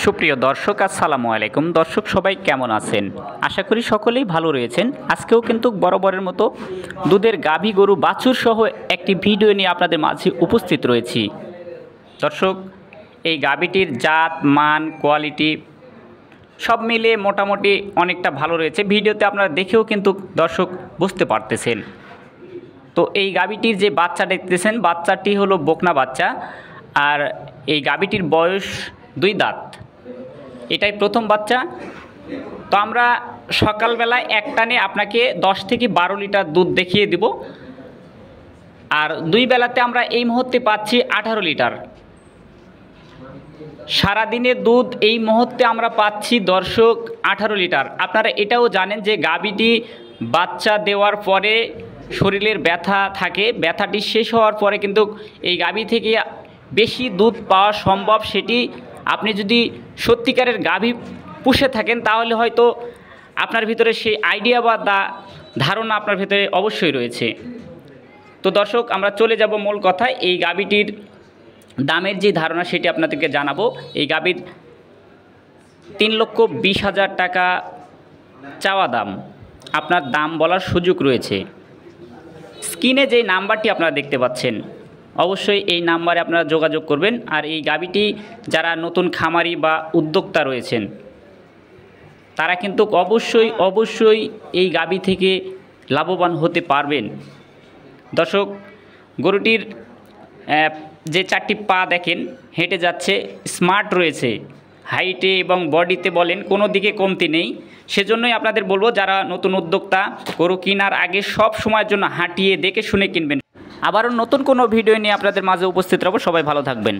সুপ্রিয় দর্শক, আসসালামু আলাইকুম। দর্শক সবাই কেমন আছেন? আশা করি সকলেই ভালো রয়েছেন। আজকেও কিন্তু বরাবরের মতো দুধের গাভী গরু বাছুর সহ একটি ভিডিও নিয়ে আপনাদের মাঝে উপস্থিত রয়েছি। দর্শক, এই গাভীটির জাত, মান, কোয়ালিটি সব মিলিয়ে মোটামুটি অনেকটা ভালো রয়েছে। ভিডিওতে আপনারা দেখেও কিন্তু দর্শক বুঝতে পারতেছেন। তো এই গাভীটির যে বাচ্চা দেখতেছেন, বাচ্চাটি হলো বকনা বাচ্চা। আর এই গাভীটির বয়স 2 দাঁত, এটাই প্রথম বাচ্চা। তো আমরা সকালবেলায় এক টানে আপনাকে 10 থেকে 12 লিটার দুধ দেখিয়ে দিব। আর 2 বেলাতে আমরা এই মুহূর্তে পাচ্ছি 18 লিটার। সারাদিনে দুধ এই মুহূর্তে আমরা পাচ্ছি দর্শক 18 লিটার। আপনারা এটাও জানেন যে গাভীটি বাচ্চা দেওয়ার পরে শরীরের ব্যথা থাকে, ব্যথাটি শেষ হওয়ার পরে কিন্তু এই গাভী থেকে বেশি দুধ পাওয়া সম্ভব। সেটি আপনি যদি সত্যিকারের গাভী পুষে থাকেন তাহলে হয়তো আপনার ভিতরে সেই আইডিয়া বা ধারণা আপনার ভিতরে অবশ্যই রয়েছে। তো দর্শক, আমরা চলে যাব মূল কথায়। এই গাভীটির দামের যে ধারণা সেটি আপনাদেরকে জানাবো। এই গাভীর 3,20,000 টাকা চাওয়া দাম। আপনার দাম বলার সুযোগ রয়েছে। স্ক্রিনে যে নাম্বারটি আপনারা দেখতে পাচ্ছেন, অবশ্যই এই নাম্বারে আপনারা যোগাযোগ করবেন। আর এই গাভীটি যারা নতুন খামারি বা উদ্যোক্তা রয়েছেন তারা কিন্তু অবশ্যই এই গাভী থেকে লাভবান হতে পারবেন। দর্শক, গরুটির যে 4টি পা দেখেন হেঁটে যাচ্ছে, স্মার্ট রয়েছে। হাইটে এবং বডিতে বলেন কোনো দিকে কমতি নেই। সেজন্যই আপনাদের বলবো, যারা নতুন উদ্যোক্তা গরু কেনার আগে সব সময়ের জন্য হাঁটিয়ে দেখে শুনে কিনবেন। আবারও নতুন কোনো ভিডিও নিয়ে আপনাদের মাঝে উপস্থিত রহব। সবাই ভালো থাকবেন।